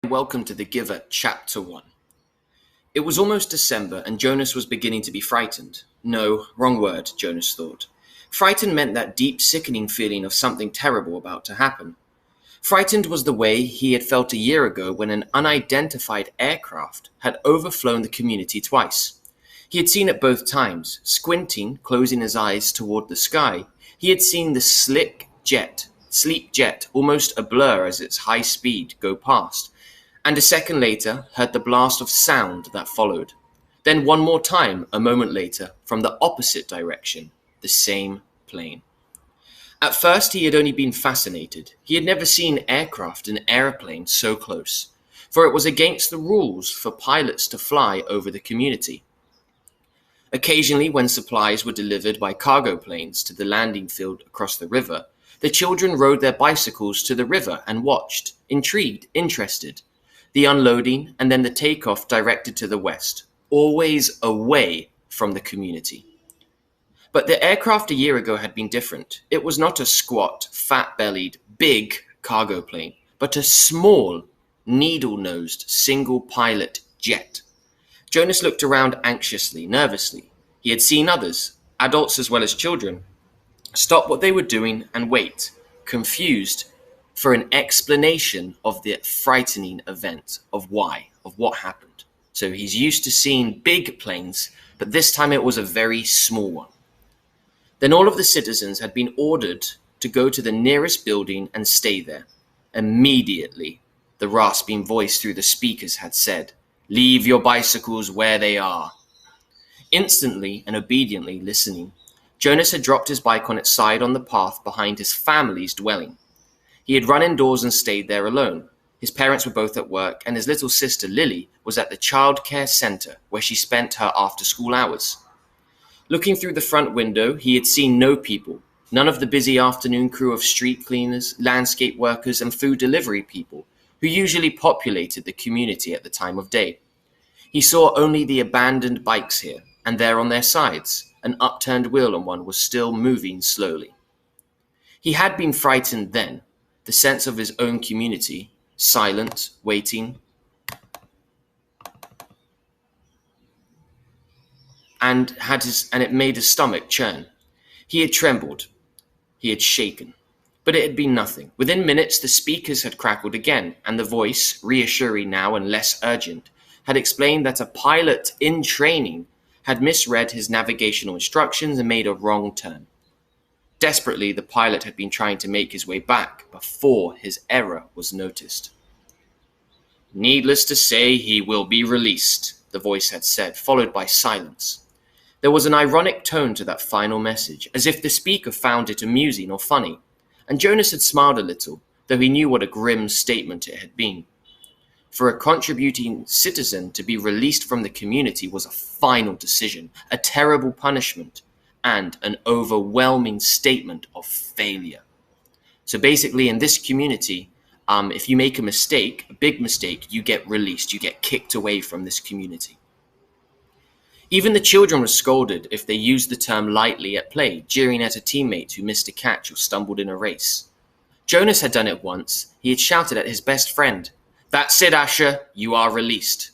Welcome to The Giver, Chapter 1. It was almost December, and Jonas was beginning to be frightened. No, wrong word, Jonas thought. Frightened meant that deep, sickening feeling of something terrible about to happen. Frightened was the way he had felt a year ago when an unidentified aircraft had overflown the community twice. He had seen it both times. Squinting, closing his eyes toward the sky, he had seen the sleek jet, almost a blur as its high speed go past, and a second later heard the blast of sound that followed. Then one more time, a moment later, from the opposite direction, the same plane. At first he had only been fascinated. He had never seen aircraft and aeroplanes so close, for it was against the rules for pilots to fly over the community. Occasionally, when supplies were delivered by cargo planes to the landing field across the river, the children rode their bicycles to the river and watched, intrigued, interested. The unloading and then the takeoff directed to the west, always away from the community. But the aircraft a year ago had been different. It was not a squat, fat-bellied, big cargo plane, but a small, needle-nosed, single-pilot jet. Jonas looked around anxiously, nervously. He had seen others, adults as well as children, stop what they were doing and wait, confused, for an explanation of the frightening event, of what happened. So he's used to seeing big planes, but this time it was a very small one. Then all of the citizens had been ordered to go to the nearest building and stay there. Immediately, the rasping voice through the speakers had said, "Leave your bicycles where they are." Instantly and obediently listening, Jonas had dropped his bike on its side on the path behind his family's dwelling. He had run indoors and stayed there alone. His parents were both at work, and his little sister Lily was at the child care center where she spent her after-school hours. Looking through the front window, he had seen no people, none of the busy afternoon crew of street cleaners, landscape workers, and food delivery people who usually populated the community at the time of day. He saw only the abandoned bikes here, and there on their sides, an upturned wheel on one was still moving slowly. He had been frightened then, the sense of his own community, silent, waiting, and it made his stomach churn. He had trembled. He had shaken. But it had been nothing. Within minutes, the speakers had crackled again, and the voice, reassuring now and less urgent, had explained that a pilot in training had misread his navigational instructions and made a wrong turn. Desperately, the pilot had been trying to make his way back before his error was noticed. "Needless to say, he will be released," the voice had said, followed by silence. There was an ironic tone to that final message, as if the speaker found it amusing or funny, and Jonas had smiled a little, though he knew what a grim statement it had been. For a contributing citizen to be released from the community was a final decision, a terrible punishment, and an overwhelming statement of failure. So basically, in this community, if you make a mistake, a big mistake, you get released, you get kicked away from this community. Even the children were scolded if they used the term lightly at play, jeering at a teammate who missed a catch or stumbled in a race. Jonas had done it once. He had shouted at his best friend, "That's it, Asher, you are released,"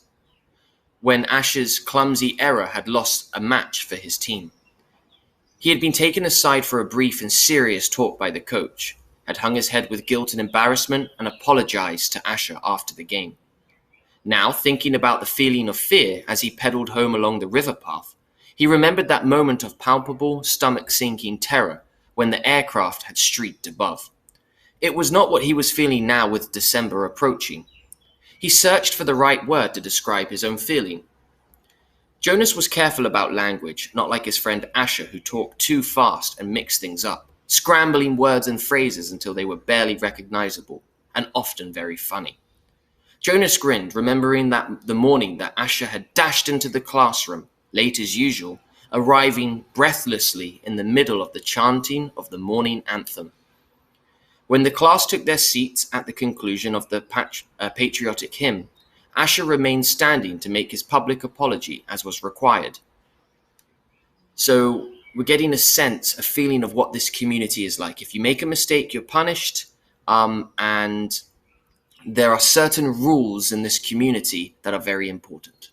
when Asher's clumsy error had lost a match for his team. He had been taken aside for a brief and serious talk by the coach, had hung his head with guilt and embarrassment, and apologized to Asher after the game. Now, thinking about the feeling of fear as he pedaled home along the river path, he remembered that moment of palpable, stomach-sinking terror when the aircraft had streaked above. It was not what he was feeling now with December approaching. He searched for the right word to describe his own feeling. Jonas was careful about language, not like his friend Asher, who talked too fast and mixed things up, scrambling words and phrases until they were barely recognizable, and often very funny. Jonas grinned, remembering that the morning that Asher had dashed into the classroom, late as usual, arriving breathlessly in the middle of the chanting of the morning anthem. When the class took their seats at the conclusion of the patriotic hymn, Asher remained standing to make his public apology as was required. So we're getting a sense, a feeling of what this community is like. If you make a mistake, you're punished, and There are certain rules in this community that are very important.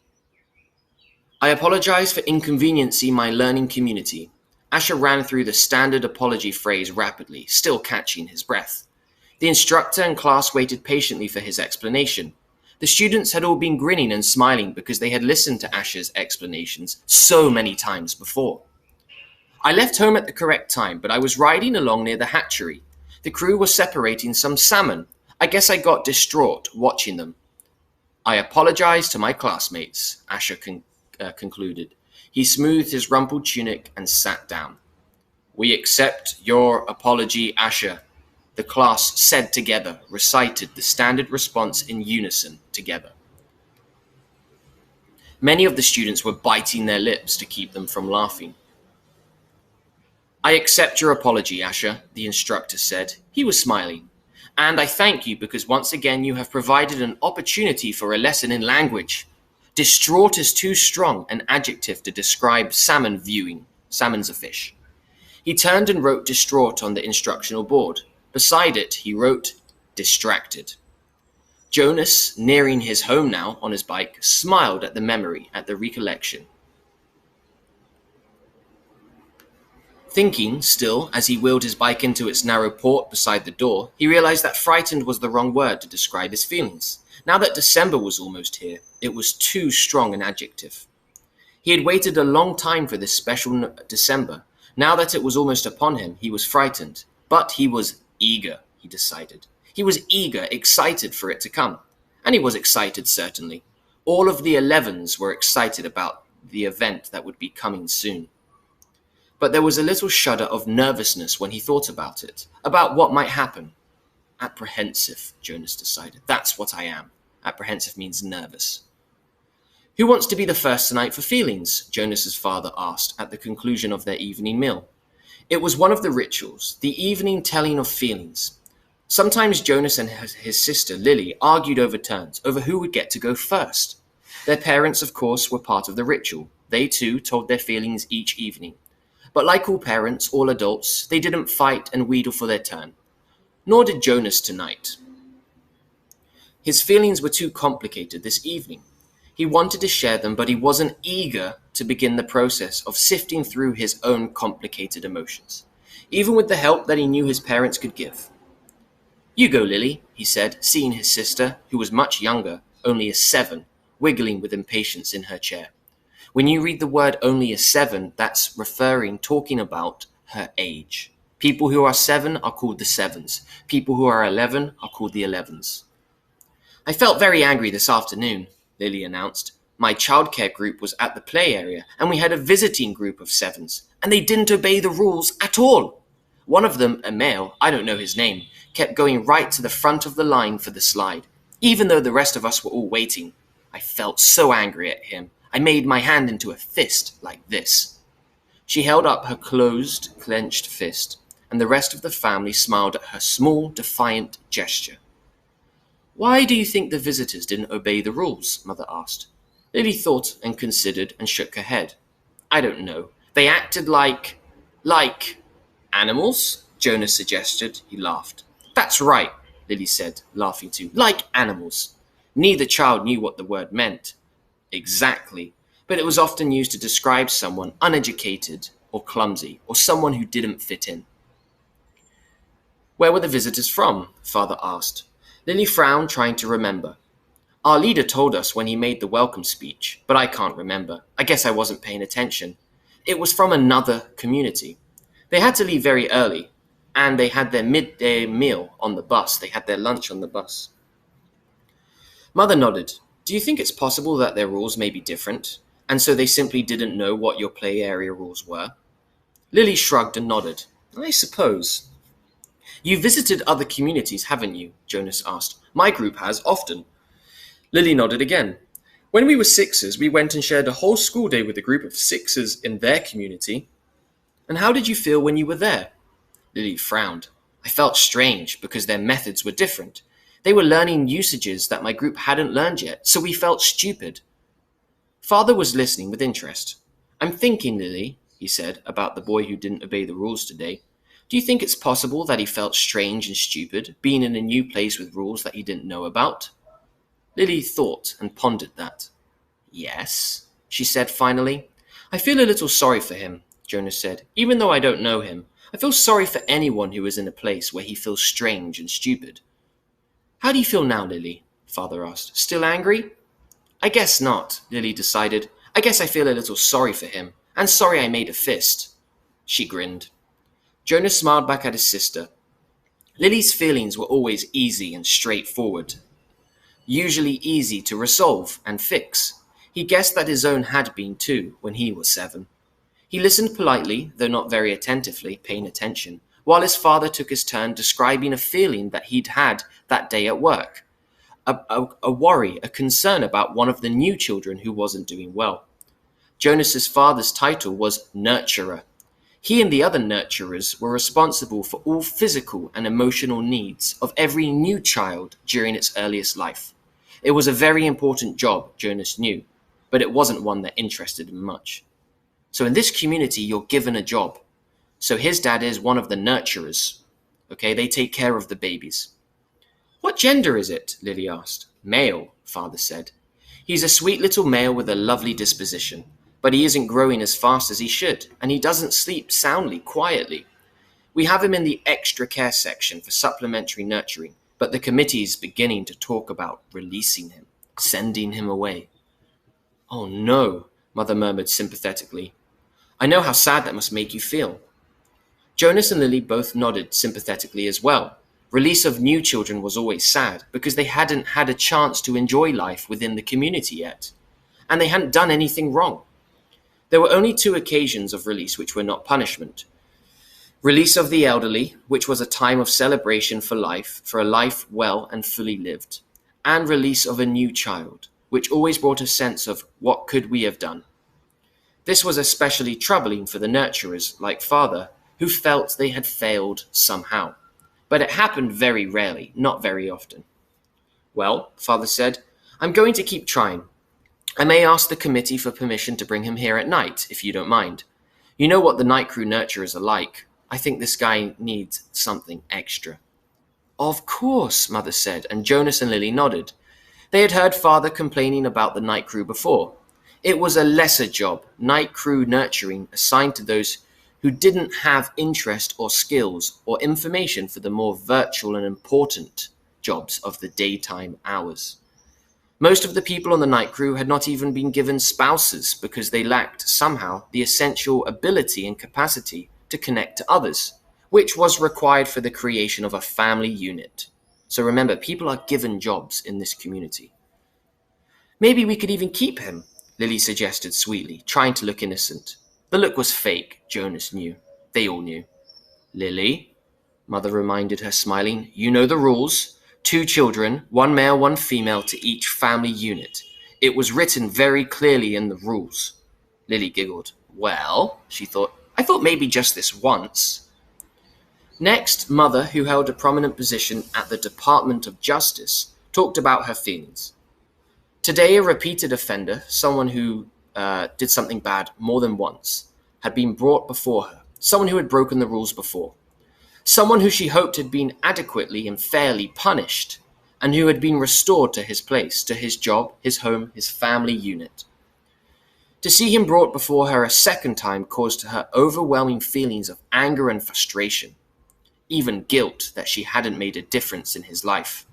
I apologize for inconveniencing my learning community. Asher ran through the standard apology phrase rapidly, still catching his breath. The instructor and class waited patiently for his explanation. The students had all been grinning and smiling because they had listened to Asher's explanations so many times before. I left home at the correct time, but I was riding along near the hatchery. The crew was separating some salmon. I guess I got distraught watching them. I apologize to my classmates, Asher concluded. He smoothed his rumpled tunic and sat down. We accept your apology, Asher, the class said together, recited the standard response in unison together. Many of the students were biting their lips to keep them from laughing. I accept your apology, Asher, the instructor said. He was smiling. And I thank you because once again you have provided an opportunity for a lesson in language. Distraught is too strong an adjective to describe salmon viewing. Salmon's a fish. He turned and wrote distraught on the instructional board. Beside it, he wrote distracted. Jonas, nearing his home now on his bike, smiled at the memory, at the recollection. Thinking, still, as he wheeled his bike into its narrow port beside the door, he realized that frightened was the wrong word to describe his feelings. Now that December was almost here, it was too strong an adjective. He had waited a long time for this special December. Now that it was almost upon him, he was frightened. But he was eager, he decided. He was eager, excited for it to come. And he was excited, certainly. All of the 11s were excited about the event that would be coming soon. But there was a little shudder of nervousness when he thought about it, about what might happen. Apprehensive, Jonas decided. That's what I am. Apprehensive means nervous. Who wants to be the first tonight for feelings? Jonas's father asked at the conclusion of their evening meal. It was one of the rituals, the evening telling of feelings. Sometimes Jonas and his sister Lily argued over turns, over who would get to go first. Their parents, of course, were part of the ritual. They too told their feelings each evening. But like all parents, all adults, they didn't fight and wheedle for their turn. Nor did Jonas tonight. His feelings were too complicated this evening. He wanted to share them, but he wasn't eager to begin the process of sifting through his own complicated emotions, even with the help that he knew his parents could give. You go, Lily, he said, seeing his sister, who was much younger, only a 7, wiggling with impatience in her chair. When you read the word only a 7, that's talking about her age. People who are 7 are called the 7s. People who are 11 are called the 11s. I felt very angry this afternoon, Lily announced. My childcare group was at the play area, and we had a visiting group of 7s, and they didn't obey the rules at all. One of them, a male, I don't know his name, kept going right to the front of the line for the slide, even though the rest of us were all waiting. I felt so angry at him. I made my hand into a fist like this. She held up her closed, clenched fist, and the rest of the family smiled at her small, defiant gesture. Why do you think the visitors didn't obey the rules? Mother asked. Lily thought and considered and shook her head. I don't know. They acted like animals? Jonas suggested. He laughed. That's right, Lily said, laughing too. Like animals. Neither child knew what the word meant. Exactly, but it was often used to describe someone uneducated or clumsy, or someone who didn't fit in. Where were the visitors from? Father asked. Lily frowned, trying to remember. Our leader told us when he made the welcome speech, but I can't remember. I guess I wasn't paying attention. It was from another community. They had to leave very early, and they had their midday meal on the bus. They had their lunch on the bus. Mother nodded. Do you think it's possible that their rules may be different, and so they simply didn't know what your play area rules were? Lily shrugged and nodded. I suppose. You visited other communities, haven't you? Jonas asked. My group has, often. Lily nodded again. When we were 6s, we went and shared a whole school day with a group of 6s in their community. And how did you feel when you were there? Lily frowned. I felt strange because their methods were different. They were learning usages that my group hadn't learned yet, so we felt stupid. Father was listening with interest. I'm thinking, Lily, he said, about the boy who didn't obey the rules today. Do you think it's possible that he felt strange and stupid, being in a new place with rules that he didn't know about? Lily thought and pondered that. Yes, she said finally. I feel a little sorry for him, Jonas said. Even though I don't know him, I feel sorry for anyone who is in a place where he feels strange and stupid. How do you feel now, Lily? Father asked. Still angry? I guess not, Lily decided. I guess I feel a little sorry for him, and sorry I made a fist. She grinned. Jonas smiled back at his sister. Lily's feelings were always easy and straightforward, usually easy to resolve and fix. He guessed that his own had been too when he was 7. He listened politely, though not very attentively, paying attention, while his father took his turn describing a feeling that he'd had that day at work. A worry, a concern about one of the new children who wasn't doing well. Jonas's father's title was nurturer. He and the other nurturers were responsible for all physical and emotional needs of every new child during its earliest life. It was a very important job, Jonas knew, but it wasn't one that interested him much. So in this community, you're given a job. So his dad is one of the nurturers. Okay, they take care of the babies. What gender is it? Lily asked. Male, Father said. He's a sweet little male with a lovely disposition, but he isn't growing as fast as he should, and he doesn't sleep soundly, quietly. We have him in the extra care section for supplementary nurturing, but the committee is beginning to talk about releasing him, sending him away. Oh no, Mother murmured sympathetically. I know how sad that must make you feel. Jonas and Lily both nodded sympathetically as well. Release of new children was always sad because they hadn't had a chance to enjoy life within the community yet, and they hadn't done anything wrong. There were only 2 occasions of release which were not punishment. Release of the elderly, which was a time of celebration for a life well and fully lived, and release of a new child, which always brought a sense of what could we have done. This was especially troubling for the nurturers, like Father, who felt they had failed somehow. But it happened very rarely, not very often. Well, Father said, I'm going to keep trying. I may ask the committee for permission to bring him here at night, if you don't mind. You know what the night crew nurturers are like. I think this guy needs something extra. Of course, Mother said, and Jonas and Lily nodded. They had heard Father complaining about the night crew before. It was a lesser job, night crew nurturing, assigned to those who didn't have interest or skills or information for the more virtual and important jobs of the daytime hours. Most of the people on the night crew had not even been given spouses because they lacked, somehow, the essential ability and capacity to connect to others, which was required for the creation of a family unit. So remember, people are given jobs in this community. Maybe we could even keep him, Lily suggested sweetly, trying to look innocent. The look was fake, Jonas knew. They all knew. Lily, Mother reminded her, smiling, you know the rules. 2 children, 1 male, 1 female to each family unit. It was written very clearly in the rules. Lily giggled. Well, she thought, I thought maybe just this once. Next, Mother, who held a prominent position at the Department of Justice, talked about her feelings. Today, a repeated offender, someone who did something bad more than once, had been brought before her, someone who had broken the rules before, someone who she hoped had been adequately and fairly punished, and who had been restored to his place, to his job, his home, his family unit. To see him brought before her a second time caused her overwhelming feelings of anger and frustration, even guilt that she hadn't made a difference in his life.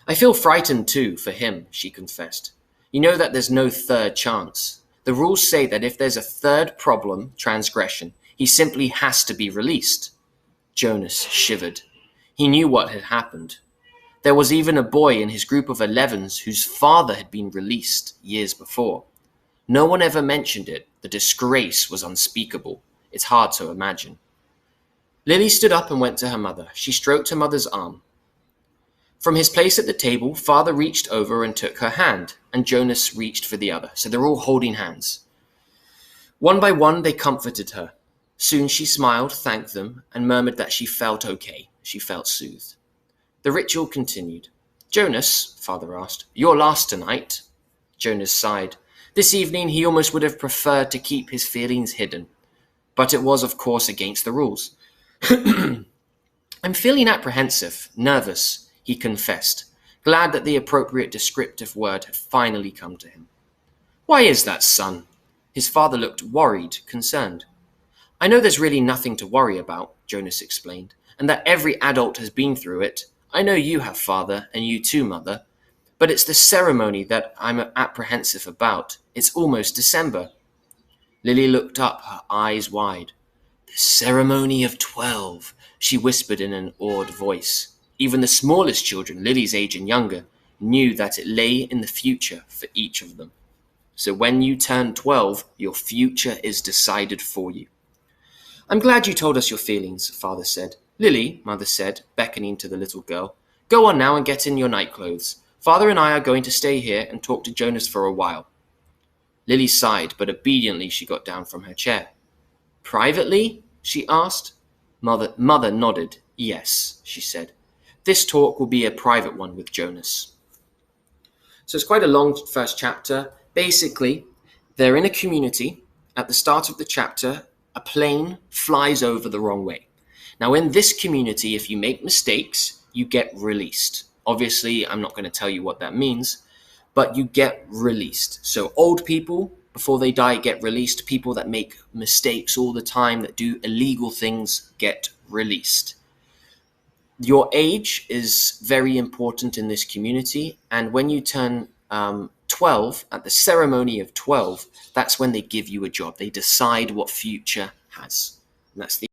I feel frightened too, for him, she confessed. You know that there's no third chance. The rules say that if there's a third problem, transgression, he simply has to be released. Jonas shivered. He knew what had happened. There was even a boy in his group of 11s whose father had been released years before. No one ever mentioned it. The disgrace was unspeakable. It's hard to imagine. Lily stood up and went to her mother. She stroked her mother's arm. From his place at the table, Father reached over and took her hand, and Jonas reached for the other, so they're all holding hands. One by one, they comforted her. Soon she smiled, thanked them, and murmured that she felt okay. She felt soothed. The ritual continued. Jonas, Father asked, you're last tonight. Jonas sighed. This evening he almost would have preferred to keep his feelings hidden. But it was, of course, against the rules. I'm feeling apprehensive, nervous, he confessed, glad that the appropriate descriptive word had finally come to him. Why is that, son? His father looked worried, concerned. I know there's really nothing to worry about, Jonas explained, and that every adult has been through it. I know you have, father, and you too, mother. But it's the ceremony that I'm apprehensive about. It's almost December. Lily looked up, her eyes wide. The ceremony of 12, she whispered in an awed voice. Even the smallest children, Lily's age and younger, knew that it lay in the future for each of them. So when you turn 12, your future is decided for you. I'm glad you told us your feelings, father said. Lily, mother said, beckoning to the little girl, go on now and get in your nightclothes. Father and I are going to stay here and talk to Jonas for a while. Lily sighed, but obediently she got down from her chair. Privately? She asked. Mother nodded. Yes, she said. This talk will be a private one with Jonas. So it's quite a long first chapter. Basically, they're in a community. At the start of the chapter, a plane flies over the wrong way. Now, in this community, if you make mistakes, you get released. Obviously, I'm not going to tell you what that means, but you get released. So old people, before they die, get released. People that make mistakes all the time, that do illegal things, get released. Your age is very important in this community, and when you turn 12, at the ceremony of 12, that's when they give you a job. They decide what future has. And that's the